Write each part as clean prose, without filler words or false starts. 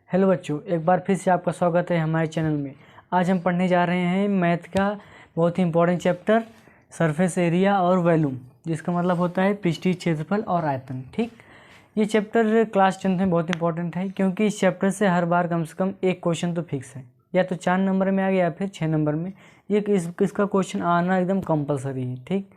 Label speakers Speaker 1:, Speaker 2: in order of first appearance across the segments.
Speaker 1: Hello बच्चों, एक बार फिर से आपका स्वागत है हमारे चैनल में। आज हम पढ़ने जा रहे हैं मैथ का बहुत ही इंपॉर्टेंट चैप्टर सरफेस एरिया और वॉल्यूम, जिसका मतलब होता है पृष्ठीय क्षेत्रफल और आयतन। ठीक, ये चैप्टर क्लास 10th में बहुत इंपॉर्टेंट है, क्योंकि इस चैप्टर से हर बार कम से कम एक क्वेश्चन तो फिक्स है, या तो 4 नंबर में आ गया या फिर 6 नंबर में। ये इसका क्वेश्चन आना एकदम कंपलसरी है। ठीक,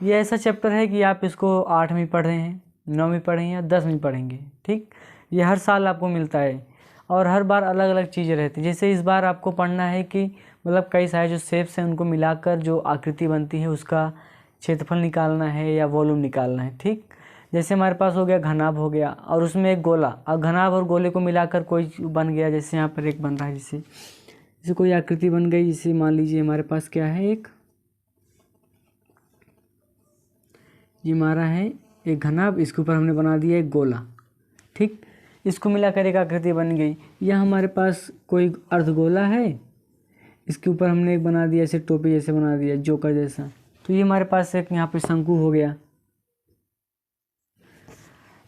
Speaker 1: ये ऐसा चैप्टर है कि आप इसको 8 में पढ़ रहे हैं, 9 में पढ़ेंगे या 10 में पढ़ेंगे। ठीक, ये हर साल आपको मिलता है और हर बार अलग अलग चीज़ें रहती हैं। जैसे इस बार आपको पढ़ना है कि मतलब कई सारे जो शेप्स हैं उनको मिलाकर जो आकृति बनती है उसका क्षेत्रफल निकालना है या वॉल्यूम निकालना है। ठीक, जैसे हमारे पास हो गया घनाभ हो गया और उसमें एक गोला, और घनाभ और गोले को मिलाकर कोई बन गया। जैसे यहाँ पर एक बन रहा है, जैसे कोई आकृति बन गई। जैसे मान लीजिए हमारे पास क्या है, ये हमारा है एक घनाभ, इसके ऊपर हमने बना दिया एक गोला। ठीक, इसको मिलाकर एक आकृति बन गई। या हमारे पास कोई अर्धगोला है, इसके ऊपर हमने एक बना दिया ऐसे टोपी जैसे बना दिया, जोकर जैसा। तो ये हमारे पास एक यहाँ पे शंकु हो गया।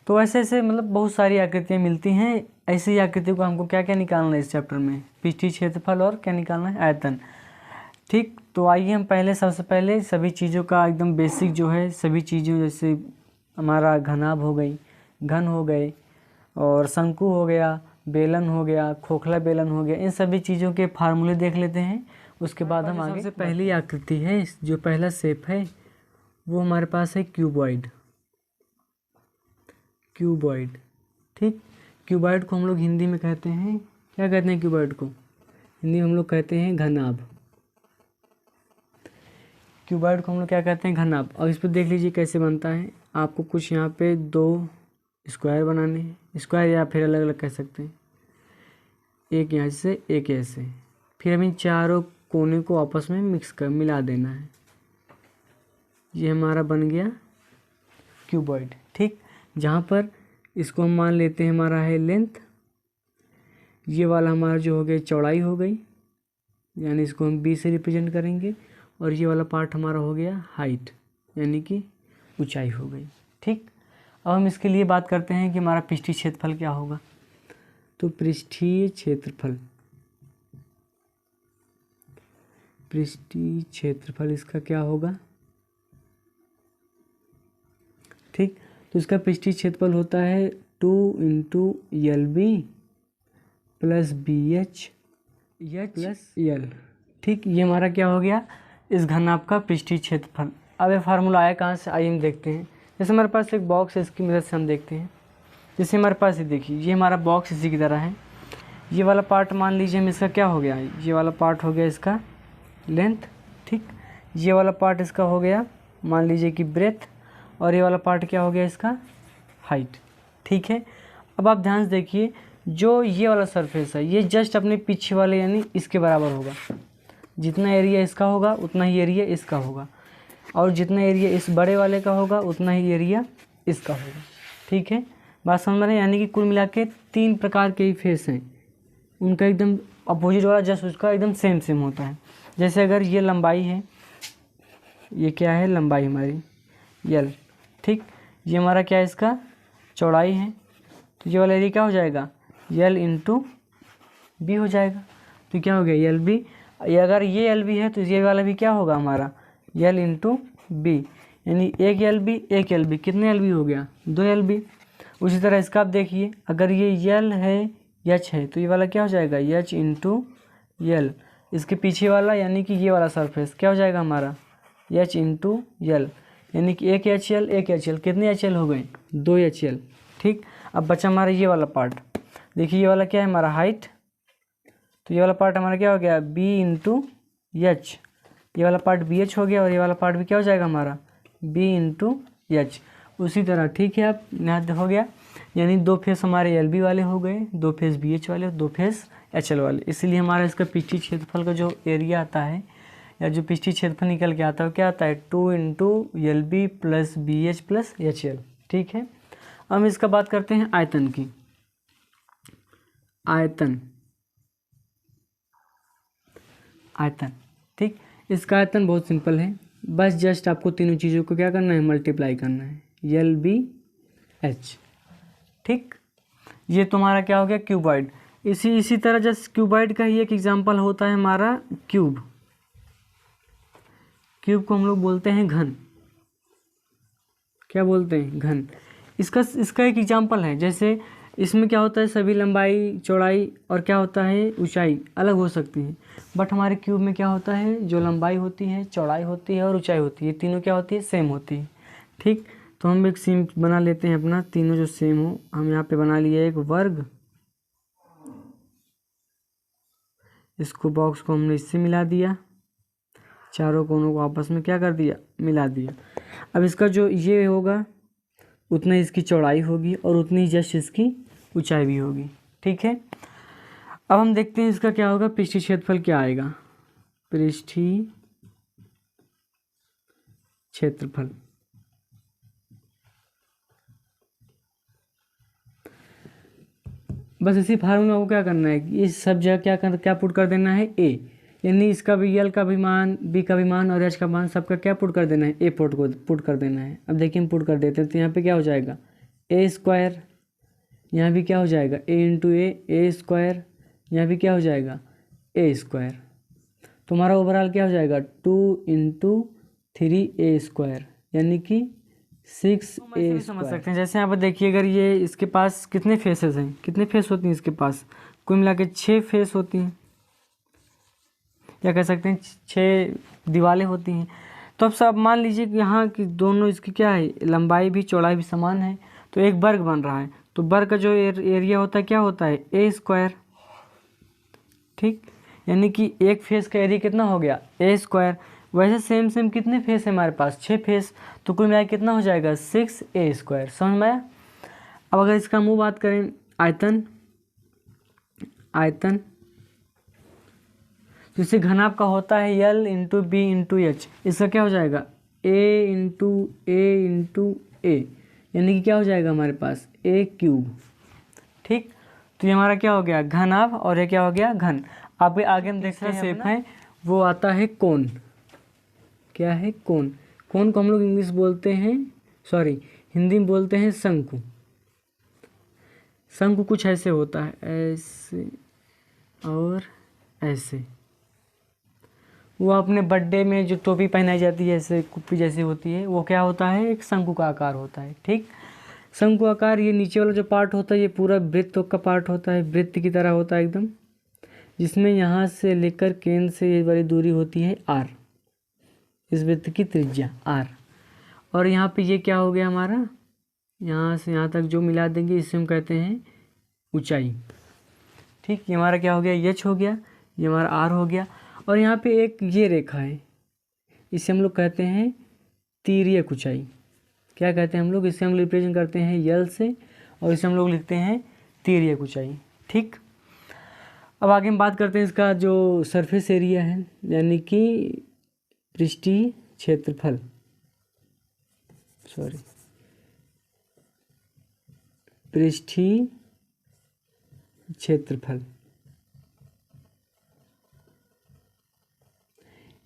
Speaker 1: तो ऐसे ऐसे मतलब बहुत सारी आकृतियाँ मिलती हैं। ऐसी आकृतियों को हमको क्या क्या निकालना है इस चैप्टर में, पृष्ठीय क्षेत्रफल और क्या निकालना है, आयतन। ठीक, तो आइए हम सबसे पहले सभी चीज़ों का एकदम बेसिक जो है, सभी चीज़ों जैसे हमारा घनाभ हो गई, घन हो गए, और शंकु हो गया, बेलन हो गया, खोखला बेलन हो गया, इन सभी चीज़ों के फार्मूले देख लेते हैं। उसके बाद हम आगे। सबसे पहली आकृति है, जो पहला शेप है वो हमारे पास है क्यूबॉइड। क्यूबॉइड, ठीक, क्यूबॉइड को हम लोग हिंदी में कहते हैं, क्या कहते हैं क्यूबॉइड को हिंदी में हम लोग कहते हैं घनाभ। क्यूबॉइड को हम लोग क्या कहते हैं, घनाभ। और इस पर देख लीजिए कैसे बनता है। आपको कुछ यहाँ पे 2 स्क्वायर बनाने हैं, स्क्वायर या फिर अलग अलग कह सकते हैं, एक यहाँ से एक ऐसे। फिर हमें चारों कोने को आपस में मिला देना है। ये हमारा बन गया क्यूबॉइड। ठीक, जहाँ पर इसको हम मान लेते हैं हमारा है लेंथ, ये वाला हमारा जो हो गया चौड़ाई हो गई, यानी इसको हम b से रिप्रेजेंट करेंगे, और ये वाला पार्ट हमारा हो गया हाइट, यानी कि ऊंचाई हो गई। ठीक, अब हम इसके लिए बात करते हैं कि हमारा पृष्ठीय क्षेत्रफल क्या होगा। तो पृष्ठीय क्षेत्रफल इसका क्या होगा। ठीक, तो इसका पृष्ठीय क्षेत्रफल होता है 2 × LB + BH + L। ठीक, ये हमारा क्या हो गया, इस घनाभ का पृष्ठीय क्षेत्रफल। अब ये फार्मूला आया कहाँ से, आइए हम देखते हैं। जैसे हमारे पास एक बॉक्स है, इसकी मदद से हम देखते हैं। जैसे हमारे पास ये देखिए, ये हमारा बॉक्स इसी की तरह है। ये वाला पार्ट मान लीजिए हम इसका क्या हो गया, ये वाला पार्ट हो गया इसका लेंथ। ठीक, ये वाला पार्ट इसका हो गया मान लीजिए कि ब्रेथ, और ये वाला पार्ट क्या हो गया इसका हाइट। ठीक है, अब आप ध्यान से देखिए, जो ये वाला सरफेस है ये जस्ट अपने पीछे वाले यानी इसके बराबर होगा। जितना एरिया इसका होगा उतना ही एरिया इसका होगा, और जितना एरिया इस बड़े वाले का होगा उतना ही एरिया इसका होगा। ठीक है, बात समझ रहे हैं। यानी कि कुल मिला के 3 प्रकार के ही फेस हैं, उनका एकदम अपोजिट वाला जस्ट उसका एकदम सेम होता है। जैसे अगर ये लंबाई है, ये क्या है लंबाई हमारी L। ठीक, ये हमारा क्या है इसका चौड़ाई है, तो ये वाला एरिया क्या हो जाएगा L × B हो जाएगा। तो क्या हो गया LB। अगर ये LB है तो ये वाला भी क्या होगा हमारा L × B, यानी एक LB कितने LB हो गया 2 LB। उसी तरह इसका आप देखिए, अगर ये L है H है तो ये वाला क्या हो जाएगा H × L। इसके पीछे वाला यानी कि ये वाला सरफेस क्या हो जाएगा हमारा H × L, यानी कि एक HL कितने HL हो गए 2 HL। ठीक, अब बचा हमारा ये वाला पार्ट। देखिए ये वाला क्या है हमारा हाइट, तो ये वाला पार्ट हमारा क्या हो गया B × H। ये वाला पार्ट BH हो गया, और ये वाला पार्ट भी क्या हो जाएगा हमारा B × H। उसी तरह ठीक है, आप यहाँ हो गया, यानी 2 फेस हमारे LB वाले हो गए, 2 फेस BH वाले, 2 फेस HL वाले। इसलिए हमारा इसका पृष्ठीय क्षेत्रफल का जो एरिया आता है या जो पृष्ठीय क्षेत्रफल निकल के आता है वो क्या आता है 2 × LB + BH + HL। ठीक है, अब हम इसका बात करते हैं आयतन की। आयतन, ठीक, इसका आयतन बहुत सिंपल है, बस जस्ट आपको तीनों चीज़ों को क्या करना है मल्टीप्लाई करना है LB H। ठीक, ये तुम्हारा क्या हो गया क्यूबॉइड। इसी तरह जैसे क्यूबाइड का ही एक एग्जांपल होता है हमारा क्यूब को हम लोग बोलते हैं घन। क्या बोलते हैं? घन। इसका एक एग्जांपल है, जैसे इसमें क्या होता है, सभी लंबाई चौड़ाई और क्या होता है ऊंचाई अलग हो सकती है, बट हमारे क्यूब में क्या होता है, जो लंबाई होती है, चौड़ाई होती है और ऊंचाई होती है, तीनों क्या होती है, सेम होती है। ठीक, तो हम एक सीम बना लेते हैं अपना, तीनों जो सेम हो। हम यहाँ पे बना लिए एक वर्ग, इसको बॉक्स को हमने इससे मिला दिया, चारों कोनों को आपस में क्या कर दिया, मिला दिया। अब इसका जो ये होगा उतना इसकी चौड़ाई होगी और उतनी जस्ट इसकी ऊंचाई भी होगी। ठीक है, अब हम देखते हैं इसका क्या होगा, पृष्ठीय क्षेत्रफल क्या आएगा। पृष्ठीय क्षेत्रफल बस इसी फार्मूला को क्या करना है, इस सब जगह क्या पुट कर देना है, ए, यानी इसका भी यल का भी मान, बी का भी मान और एच का मान, सबका क्या पुट कर देना है, ए पुट कर देना है। अब देखिए हम पुट कर देते हैं, तो यहाँ पे क्या हो जाएगा, ए स्क्वायर, यहाँ भी क्या हो जाएगा, ए इंटू ए स्क्वायर, यहाँ भी क्या हो जाएगा, ए स्क्वायर। तो हमारा ओवरऑल क्या हो जाएगा, 2 इंटू 3 स्क्वायर, यानी कि 6 समझ सकते हैं। जैसे यहाँ पर देखिए, अगर ये इसके पास कितने फेसेस हैं, कितने फेस होती हैं इसके पास, कुल मिला के 6 फेस होती हैं, या कह सकते हैं 6 दीवारें होती हैं। तो अब सब मान लीजिए कि यहाँ की दोनों इसकी क्या है, लंबाई भी चौड़ाई भी समान है, तो एक वर्ग बन रहा है। तो वर्ग का जो एरिया होता है क्या होता है, ए स्क्वायर। ठीक, यानी कि एक फेस का एरिया कितना हो गया, ए स्क्वायर। वैसे सेम कितने फेस है हमारे पास, 6 फेस, तो कुल मिला कितना हो जाएगा, 6 स्क्वायर। समझ में आया? अब अगर इसका मुँह बात करें, आयतन जिससे घन आपका होता है L into B into H, इसका क्या हो जाएगा, ए इंटू ए, यानी कि क्या हो जाएगा हमारे पास, ए क्यूब। ठीक, तो ये हमारा क्या हो गया, घन आप, और ये क्या हो गया, घन। आप आगे हम देखते हैं शेप है, वो आता है कोन। क्या है, कोन। कोन को हम लोग इंग्लिश बोलते हैं, सॉरी हिंदी में बोलते हैं शंकु। शंकु कुछ ऐसे होता है, ऐसे और ऐसे। वो अपने बर्थडे में जो टोपी पहनाई जाती है, ऐसे कुप्पी जैसी होती है, वो क्या होता है, एक शंकु का आकार होता है। ठीक, शंकु आकार, ये नीचे वाला जो पार्ट होता है ये पूरा वृत्त का पार्ट होता है, वृत्त की तरह होता है एकदम, जिसमें यहाँ से लेकर केंद्र से ये वाली दूरी होती है आर, इस वृत्त की त्रिज्या आर। और यहाँ पे ये क्या हो गया हमारा, यहाँ से यहाँ तक जो मिला देंगे इसे हम कहते हैं ऊंचाई। ठीक, ये हमारा क्या हो गया, एच हो गया, ये हमारा आर हो गया। और यहाँ पे एक ये रेखा है, इसे हम लोग कहते हैं तिर्यक ऊंचाई। क्या कहते हैं हम लोग, इसे हम रिप्रेजेंट करते हैं यल से, और इसे हम लोग लिखते हैं तिर्यक ऊंचाई। ठीक, अब आगे हम बात करते हैं इसका जो सरफेस एरिया है, यानी कि पृष्ठीय क्षेत्रफल, पृष्ठीय क्षेत्रफल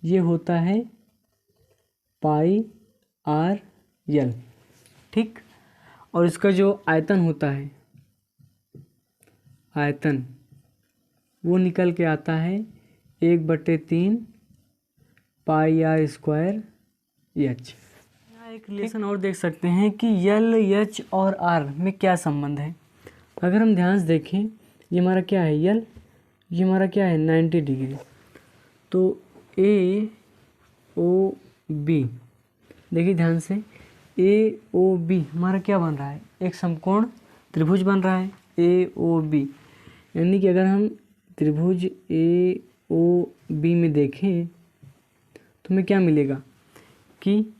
Speaker 1: ये होता है पाई आर यल। ठीक, और इसका जो आयतन होता है, आयतन वो निकल के आता है 1/3 पाई आर स्क्वायर एच। यहाँ एक रिलेशन और देख सकते हैं कि यल, एच और आर में क्या संबंध है। अगर हम ध्यान से देखें, ये हमारा क्या है, यल, ये हमारा क्या है 90 डिग्री। तो ए ओ बी, देखिए ध्यान से, ए ओ बी हमारा क्या बन रहा है, एक समकोण त्रिभुज बन रहा है, ए ओ बी। यानी कि अगर हम त्रिभुज ए ओ बी में देखें तो हमें क्या मिलेगा कि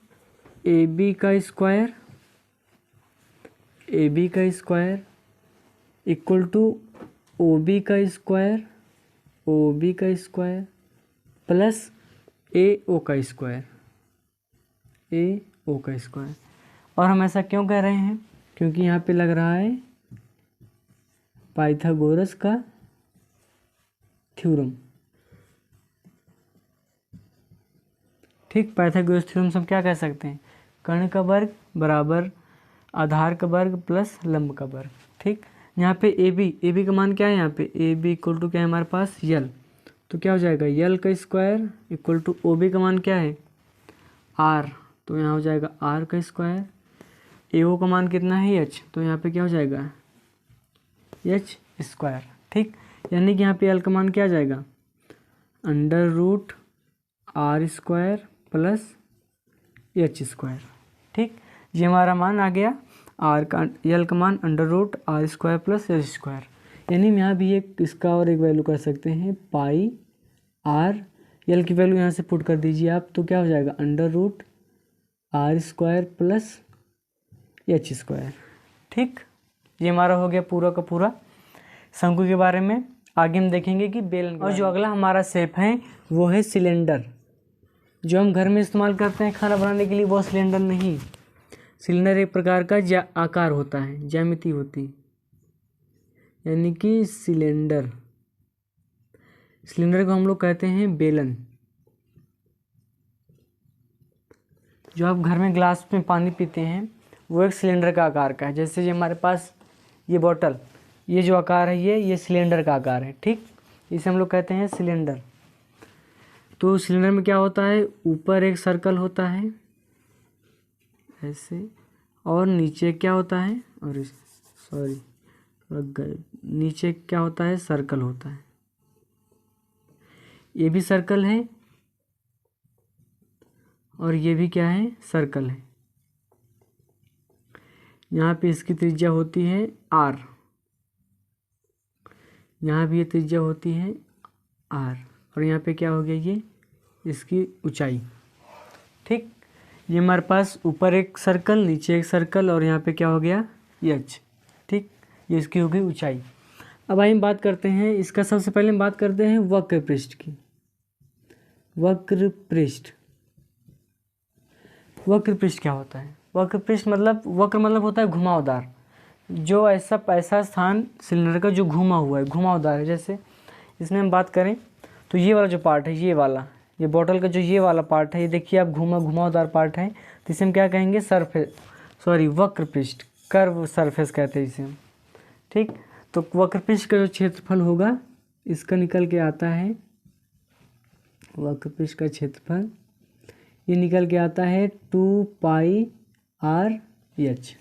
Speaker 1: ए बी का square equal to O B का स्क्वायर प्लस ए ओ का स्क्वायर। और हम ऐसा क्यों कह रहे हैं, क्योंकि यहाँ पे लग रहा है पाइथागोरस का थ्योरम। ठीक, पाइथागोरस थ्योरम से हम क्या कह सकते हैं, कर्ण का वर्ग बराबर आधार का वर्ग प्लस लंब का वर्ग। ठीक, यहाँ पे ए बी का मान क्या है, यहाँ पे ए बी इक्वल टू क्या है हमारे पास यल, तो क्या हो जाएगा यल का square equal to O B का मान क्या है आर, तो यहाँ हो जाएगा आर का स्क्वायर, ए ओ का मान कितना है एच, तो यहाँ पे क्या हो जाएगा एच स्क्वायर। ठीक, यानी कि यहाँ पे एल का मान क्या आ जाएगा under root R square plus H square. ठीक, ये हमारा मान आ गया आर का, एल का मान under root R square plus H square. यानी यहाँ भी एक इसका और एक वैल्यू कर सकते हैं पाई आर, एल की वैल्यू यहाँ से पुट कर दीजिए आप, तो क्या हो जाएगा under root R square plus H square. ठीक, ये हमारा हो गया पूरा का पूरा शंकु के बारे में। आगे हम देखेंगे कि बेलन, और जो अगला हमारा शेप है वो है सिलेंडर। जो हम घर में इस्तेमाल करते हैं खाना बनाने के लिए वो सिलेंडर नहीं, सिलेंडर एक प्रकार का आकार होता है, ज्यामिति होती, यानी कि सिलेंडर को हम लोग कहते हैं बेलन। जो आप घर में ग्लास में पानी पीते हैं वो एक सिलेंडर का आकार का है। जैसे ये हमारे पास ये बॉटल, ये जो आकार है ये सिलेंडर का आकार है। ठीक, इसे हम लोग कहते हैं सिलेंडर। तो सिलेंडर में क्या होता है, ऊपर एक सर्कल होता है ऐसे, और नीचे क्या होता है, और सॉरी नीचे क्या होता है सर्कल होता है, ये भी सर्कल है और ये भी क्या है सर्कल है। यहाँ पे इसकी त्रिज्या होती है आर, यहाँ भी ये त्रिज्या होती है आर, और यहाँ पे क्या हो गया ये इसकी ऊंचाई। ठीक, ये हमारे पास ऊपर एक सर्कल नीचे एक सर्कल और यहाँ पे क्या हो गया एच। ठीक, ये इसकी हो गई ऊंचाई। अब आइए हम बात करते हैं इसका, सबसे पहले हम बात करते हैं वक्र पृष्ठ की। वक्र पृष्ठ, वक्र पृष्ठ क्या होता है, वक्र पृष्ठ मतलब वक्र मतलब होता है घुमावदार, जो ऐसा स्थान सिलेंडर का जो घुमा हुआ है, घुमावदार है। जैसे इसमें हम बात करें तो ये वाला जो पार्ट है, ये वाला, ये बॉटल का जो ये वाला पार्ट है, ये देखिए आप घुमावदार पार्ट है, तो इसे हम क्या कहेंगे वक्र पृष्ठ, कर्व सरफेस कहते हैं इसे हम। ठीक, तो वक्र पृष्ठ का जो क्षेत्रफल होगा इसका निकल के आता है, वक्र पृष्ठ का क्षेत्रफल ये निकल के आता है 2 पाई आर एच।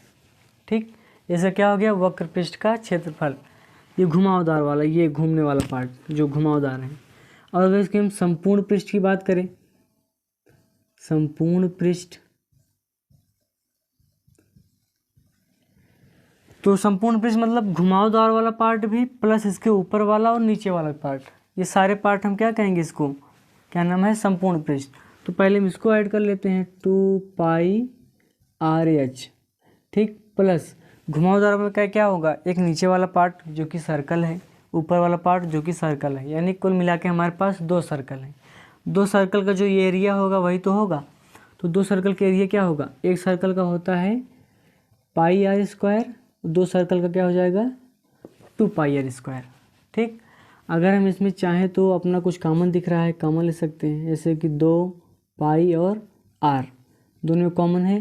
Speaker 1: ठीक, ऐसा क्या हो गया वक्र पृष्ठ का क्षेत्रफल, ये घुमावदार वाला, ये घूमने वाला पार्ट जो घुमावदार है। और अगर इसके हम संपूर्ण पृष्ठ की बात करें, संपूर्ण पृष्ठ, तो संपूर्ण पृष्ठ मतलब घुमावदार वाला पार्ट भी प्लस इसके ऊपर वाला और नीचे वाला पार्ट, ये सारे पार्ट हम क्या कहेंगे, इसको क्या नाम है संपूर्ण पृष्ठ। तो पहले हम इसको ऐड कर लेते हैं 2 पाई आर एच। ठीक, प्लस घुमावदार में क्या होगा, एक नीचे वाला पार्ट जो कि सर्कल है, ऊपर वाला पार्ट जो कि सर्कल है, यानी कुल मिला के हमारे पास 2 सर्कल हैं। 2 सर्कल का जो ये एरिया होगा वही तो होगा, तो 2 सर्कल का एरिया क्या होगा, एक सर्कल का होता है पाई आर स्क्वायर, 2 सर्कल का क्या हो जाएगा 2 पाई आर स्क्वायर। ठीक, अगर हम इसमें चाहें तो अपना कुछ कॉमन दिख रहा है कॉमन ले सकते हैं, जैसे कि 2 पाई और आर दोनों में कॉमन है,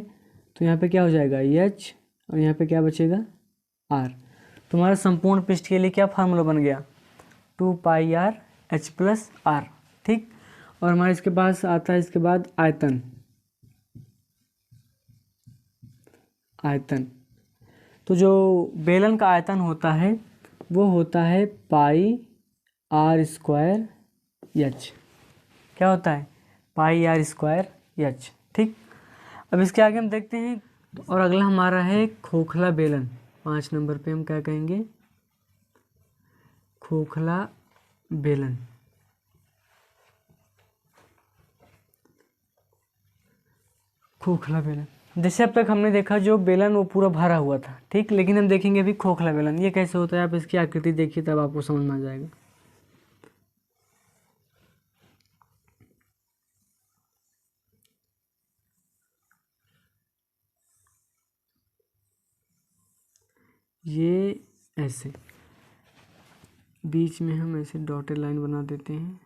Speaker 1: तो यहाँ पे क्या हो जाएगा एच और यहाँ पे क्या बचेगा आर। तो हमारा संपूर्ण पृष्ठ के लिए क्या फार्मूला बन गया 2 पाई आर एच प्लस आर। ठीक, और हमारे इसके पास आता है इसके बाद आयतन, आयतन तो जो बेलन का आयतन होता है वो होता है पाई आर स्क्वायर एच, क्या होता है पाई आर स्क्वायर एच। ठीक, अब इसके आगे हम देखते हैं, और अगला हमारा है खोखला बेलन। 5 नंबर पे हम क्या कहेंगे खोखला बेलन। खोखला बेलन, जैसे अब तक हमने देखा जो बेलन वो पूरा भरा हुआ था, ठीक, लेकिन हम देखेंगे अभी खोखला बेलन ये कैसे होता है। आप इसकी आकृति देखिए तब आपको समझ में आ जाएगा। ये ऐसे बीच में हम ऐसे डॉटेड लाइन बना देते हैं,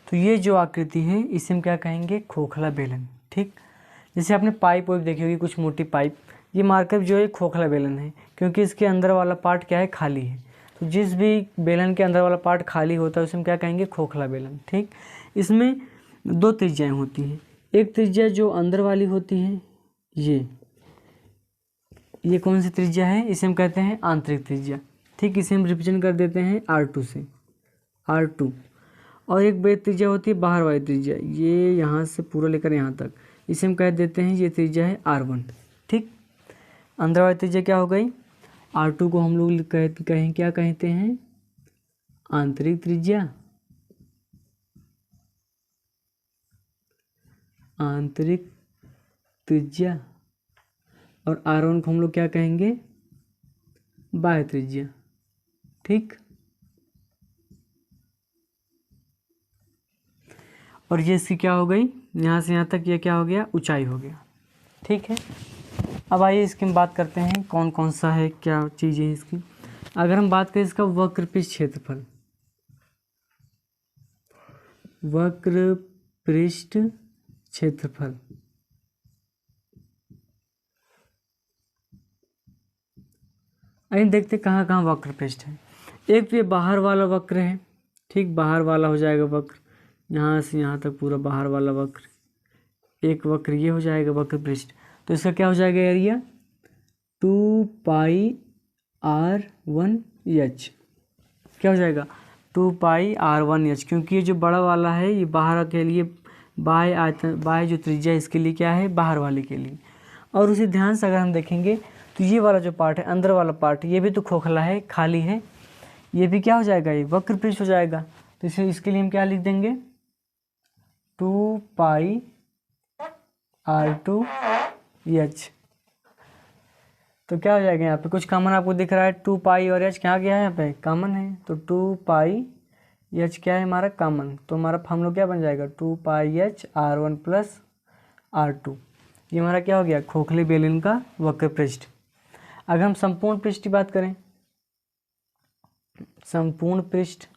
Speaker 1: तो ये जो आकृति है इसे हम क्या कहेंगे खोखला बेलन। ठीक, जैसे आपने पाइप वाइप देखी होगी, कुछ मोटी पाइप ये मार्कर जो है खोखला बेलन है, क्योंकि इसके अंदर वाला पार्ट क्या है, खाली है। तो जिस भी बेलन के अंदर वाला पार्ट खाली होता है उसे हम क्या कहेंगे, खोखला बेलन। ठीक, इसमें दो त्रिज्याएँ होती हैं। एक त्रिज्या जो अंदर वाली होती है, ये कौन सी त्रिज्या है, इसे हम कहते हैं आंतरिक त्रिज्या। ठीक, इसे हम रिप्रेजेंट कर देते हैं R2 से, R2। और एक बड़ी त्रिज्या होती है बाहर वाली त्रिज्या, ये यहाँ से पूरा लेकर यहाँ तक, इसे हम कह देते हैं ये त्रिज्या है R1। ठीक, अंदर वाली त्रिज्या क्या हो गई, R2 को हम लोग क्या कहते हैं, आंतरिक त्रिज्या। आंतरिक त्रिज्या। और R1 को हम लोग क्या कहेंगे, बाह्य त्रिज्या। ठीक, और ये इसकी क्या हो गई, यहाँ से यहाँ तक ये क्या हो गया, ऊंचाई हो गया। ठीक है, अब आइए इसकी हम बात करते हैं कौन कौन सा है, क्या चीज़ें हैं इसकी। अगर हम बात करें इसका वक्र पृष्ठ क्षेत्रफल, वक्र पृष्ठ क्षेत्रफल, आइए देखते कहाँ कहाँ वक्र पृष्ठ है। एक तो ये बाहर वाला वक्र है। ठीक, बाहर वाला हो जाएगा वक्र, यहाँ से यहाँ तक पूरा बाहर वाला वक्र। एक वक्र ये हो जाएगा वक्र पृष्ठ, तो इसका क्या हो जाएगा एरिया, 2πr1h। क्या हो जाएगा, 2πr1h, क्योंकि ये जो बड़ा वाला है ये बाहर के लिए, बाह्य जो त्रिज्या इसके लिए क्या है, बाहर वाले के लिए। और उसी ध्यान से अगर हम देखेंगे तो ये वाला जो पार्ट है, अंदर वाला पार्ट, ये भी तो खोखला है, खाली है, ये भी क्या हो जाएगा, ये वक्र पृष्ठ हो जाएगा। तो इसे इसके लिए हम क्या लिख देंगे, 2πr2h। तो क्या हो जाएगा, यहाँ पे कुछ कॉमन आपको दिख रहा है, 2π और h क्या गया है, यहाँ पे कॉमन है, तो 2πh क्या है हमारा कॉमन, तो हमारा हम लोग क्या बन जाएगा, 2πh R1 + R2। ये हमारा क्या हो गया, खोखले बेलन का वक्र पृष्ठ। अगर हम संपूर्ण पृष्ठ की बात करें, संपूर्ण पृष्ठ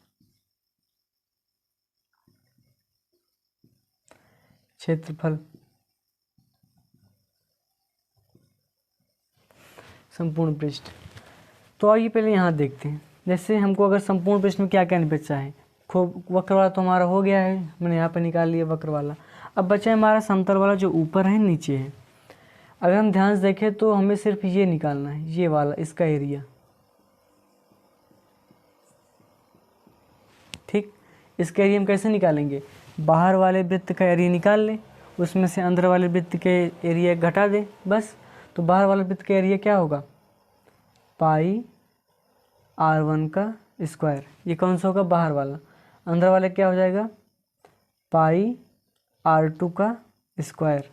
Speaker 1: क्षेत्रफल, संपूर्ण पृष्ठ, तो आइए पहले यहाँ देखते हैं। जैसे हमको अगर संपूर्ण पृष्ठ में क्या क्या बचा है, वक्र वाला तो हमारा हो गया है, मैंने यहाँ पे निकाल लिया वक्र वाला। अब बचा है हमारा समतल वाला, जो ऊपर है नीचे है। अगर हम ध्यान से देखें तो हमें सिर्फ ये निकालना है, ये वाला, इसका एरिया। ठीक, इसका एरिया हम कैसे निकालेंगे, बाहर वाले वृत्त का एरिया निकाल लें, उसमें से अंदर वाले वृत्त के एरिया घटा दें, बस। तो बाहर वाले वृत्त का एरिया क्या होगा, πr1 का स्क्वायर। ये कौन सा होगा, बाहर वाला। अंदर वाले क्या हो जाएगा, πr2 का स्क्वायर।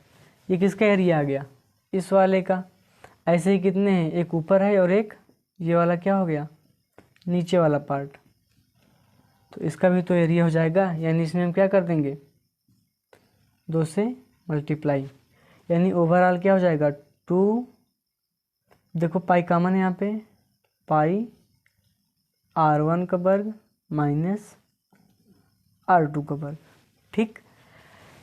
Speaker 1: ये किसका एरिया आ गया, इस वाले का। ऐसे ही कितने हैं, एक ऊपर है और एक ये वाला क्या हो गया, नीचे वाला पार्ट। तो इसका भी तो एरिया हो जाएगा, यानी इसमें हम क्या कर देंगे, 2 से मल्टीप्लाई, यानी ओवरऑल क्या हो जाएगा, 2, देखो पाई कॉमन है यहाँ पे, πr1 का वर्ग माइनस R2 का वर्ग। ठीक,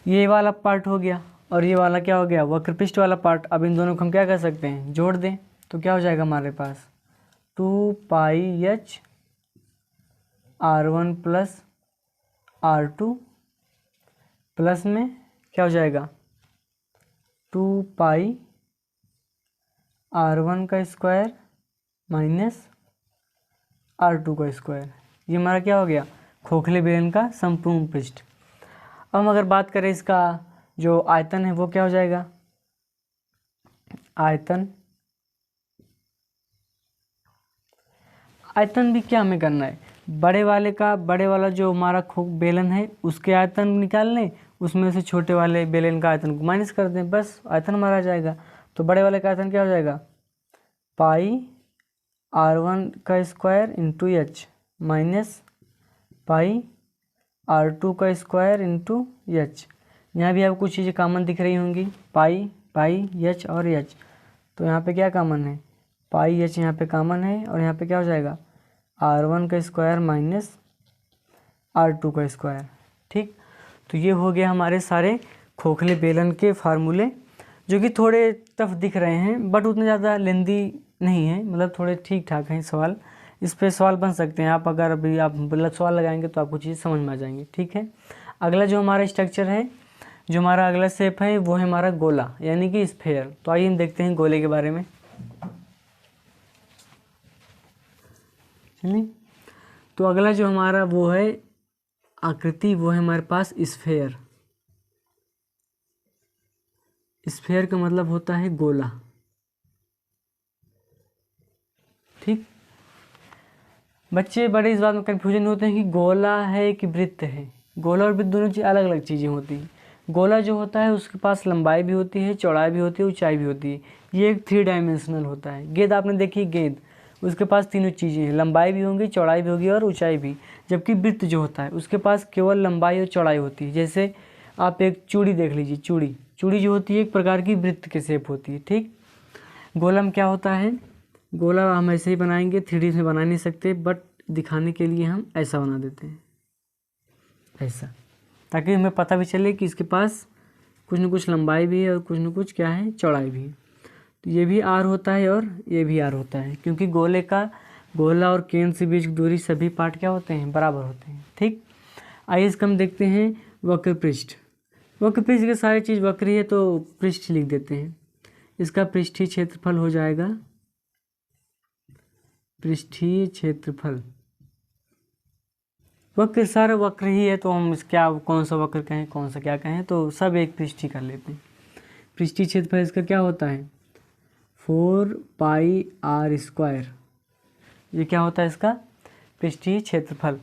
Speaker 1: ये वाला पार्ट हो गया, और ये वाला क्या हो गया, वक्र पृष्ठ वाला पार्ट। अब इन दोनों को हम क्या कर सकते हैं, जोड़ दें, तो क्या हो जाएगा हमारे पास, 2πh R1 + R2 प्लस में क्या हो जाएगा, 2πr1 का स्क्वायर माइनस R2 का स्क्वायर। ये हमारा क्या हो गया, खोखले बेलन का संपूर्ण पृष्ठ। अब हम अगर बात करें इसका जो आयतन है वो क्या हो जाएगा, आयतन भी क्या हमें करना है, बड़े वाला जो हमारा बेलन है उसके आयतन निकाल लें, उसमें से छोटे वाले बेलन का आयतन को माइनस कर दें, बस आयतन हमारा आ जाएगा। तो बड़े वाले का आयतन क्या हो जाएगा, πr1 का square into h minus πr2 का स्क्वायर इंटू h। यहाँ भी आपको कुछ चीज़ें कॉमन दिख रही होंगी, पाई h और h। तो यहाँ पे क्या कॉमन है, πh यहाँ पे कॉमन है, और यहाँ पे क्या हो जाएगा, R1 का स्क्वायर माइनस R2 का स्क्वायर। ठीक, तो ये हो गया हमारे सारे खोखले बेलन के फार्मूले, जो कि थोड़े टफ दिख रहे हैं बट उतने ज़्यादा लेंदी नहीं है, मतलब थोड़े ठीक ठाक हैं सवाल। इस पे सवाल बन सकते हैं आप, अगर अभी आप गलत सवाल लगाएंगे तो आपको चीज़ समझ में आ जाएंगी। ठीक है, अगला जो हमारा स्ट्रक्चर है, जो हमारा अगला शेप है वो है हमारा गोला यानी कि स्फेयर। तो आइए हम देखते हैं गोले के बारे में। चलिए, तो अगला जो हमारा वो है आकृति, वो है हमारे पास स्फेयर। स्फेयर का मतलब होता है गोला। ठीक, बच्चे बड़े इस बात में कन्फ्यूजन होते हैं कि गोला है कि वृत्त है। गोला और वृत्त दोनों चीज़ अलग अलग चीज़ें होती हैं। गोला जो होता है उसके पास लंबाई भी होती है, चौड़ाई भी होती है, ऊंचाई भी होती है। ये एक 3 डायमेंशनल होता है। गेंद आपने देखी, गेंद, उसके पास तीनों चीज़ें हैं, लंबाई भी होंगी, चौड़ाई भी होगी और ऊंचाई भी। जबकि वृत्त जो होता है उसके पास केवल लंबाई और चौड़ाई होती है। जैसे आप एक चूड़ी देख लीजिए, चूड़ी जो होती है एक प्रकार की वृत्त के शेप होती है। ठीक, गोला में क्या होता है, गोला हम ऐसे ही बनाएंगे, 3D में बना नहीं सकते, बट दिखाने के लिए हम ऐसा बना देते हैं, ऐसा, ताकि हमें पता भी चले कि इसके पास कुछ न कुछ लंबाई भी है और कुछ न कुछ क्या है, चौड़ाई भी है। तो ये भी आर होता है और ये भी आर होता है, क्योंकि गोला और केंद्र से बीच की दूरी सभी पार्ट क्या होते हैं, बराबर होते हैं। ठीक, आइए इसका हम देखते हैं वक्र पृष्ठ। वक्र पृष्ठ के सारी चीज़ वक्र ही है तो पृष्ठ लिख देते हैं। इसका पृष्ठीय क्षेत्रफल हो जाएगा, पृष्ठीय क्षेत्रफल। वक्र सारे वक्र ही है तो हम क्या कौन सा वक्र कहें, कौन सा क्या कहें, तो सब एक पृष्ठीय कर लेते हैं। पृष्ठीय क्षेत्रफल इसका क्या होता है, 4πr²। ये क्या होता है इसका पृष्ठीय क्षेत्रफल।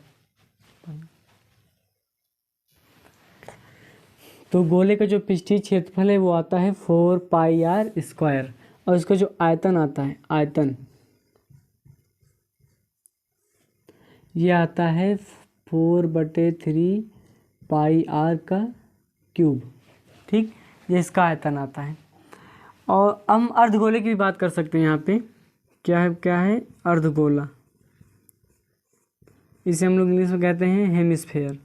Speaker 1: तो गोले का जो पृष्ठीय क्षेत्रफल है वो आता है 4πr², और इसका जो आयतन आता है, आयतन ये आता है 4/3πr²। ठीक, ये इसका आयतन आता है। और हम अर्धगोले की भी बात कर सकते हैं। यहाँ पे क्या है अर्धगोला। इसे हम लोग इंग्लिश में कहते हैं हेमिस्फेयर।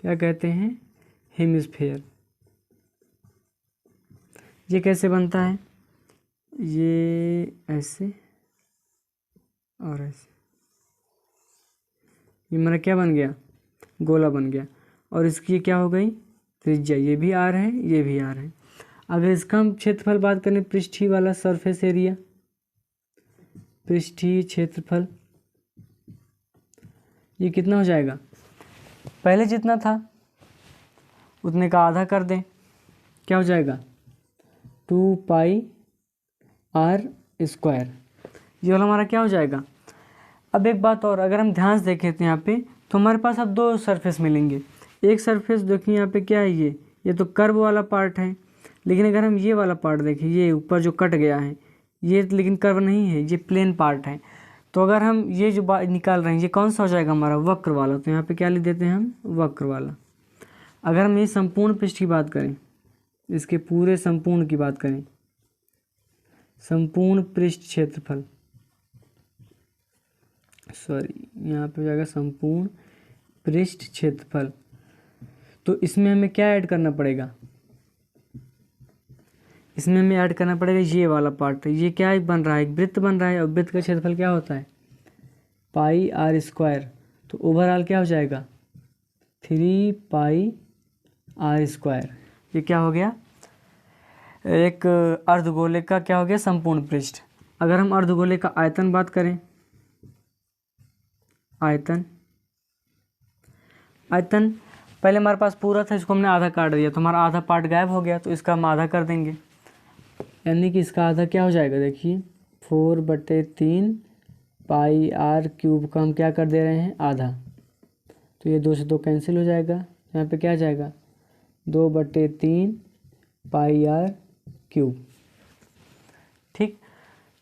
Speaker 1: क्या कहते हैं, हेमिस्फेयर। ये कैसे बनता है, ये ऐसे और ऐसे, ये मेरा क्या बन गया, गोला बन गया। और इसकी क्या हो गई, त्रिज्या, ये भी आर है, ये भी आर है। अगर इसका हम क्षेत्रफल बात करें, पृष्ठीय वाला सरफेस एरिया, पृष्ठीय क्षेत्रफल, ये कितना हो जाएगा, पहले जितना था उतने का आधा कर दें, क्या हो जाएगा 2πr²। ये वाला हमारा क्या हो जाएगा। अब एक बात और, अगर हम ध्यान से देखें तो यहाँ पे तो हमारे पास अब 2 सरफेस मिलेंगे। एक सरफेस देखिए यहाँ पे क्या है, ये तो कर्व वाला पार्ट है। लेकिन अगर हम ये वाला पार्ट देखें, ये ऊपर जो कट गया है, ये लेकिन कर्व नहीं है, ये प्लेन पार्ट है। तो अगर हम ये जो निकाल रहे हैं, ये कौन सा हो जाएगा हमारा, वक्र वाला। तो यहाँ पे क्या लिख देते हैं हम, वक्र वाला। अगर हम ये संपूर्ण पृष्ठ की बात करें, इसके पूरे संपूर्ण की बात करें, संपूर्ण पृष्ठ क्षेत्रफल, सॉरी यहाँ पे हो जाएगा संपूर्ण पृष्ठ क्षेत्रफल। तो इसमें हमें क्या ऐड करना पड़ेगा, इसमें हमें ऐड करना पड़ेगा ये वाला पार्ट। ये क्या बन रहा है, एक वृत्त बन रहा है, और वृत्त का क्षेत्रफल क्या होता है, πr²। तो ओवरऑल क्या हो जाएगा 3πr²। ये क्या हो गया, एक अर्धगोले का क्या हो गया, संपूर्ण पृष्ठ। अगर हम अर्धगोले का आयतन बात करें, आयतन पहले हमारे पास पूरा था, इसको हमने आधा काट दिया तो हमारा आधा पार्ट गायब हो गया। तो इसका हम आधा कर देंगे, यानी कि इसका आधा क्या हो जाएगा, देखिए 4/3πr³ का हम क्या कर दे रहे हैं, आधा। तो ये 2 से 2 कैंसिल हो जाएगा, यहाँ पे क्या आ जाएगा 2/3πr³। ठीक,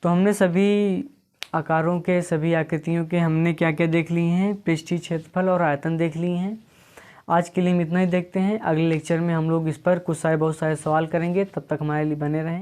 Speaker 1: तो हमने सभी आकारों के, सभी आकृतियों के हमने क्या क्या देख लिए हैं, पृष्ठीय क्षेत्रफल और आयतन देख लिए हैं। आज के लिए हम इतना ही देखते हैं। अगले लेक्चर में हम लोग इस पर बहुत सारे सवाल करेंगे। तब तक हमारे लिए बने रहें।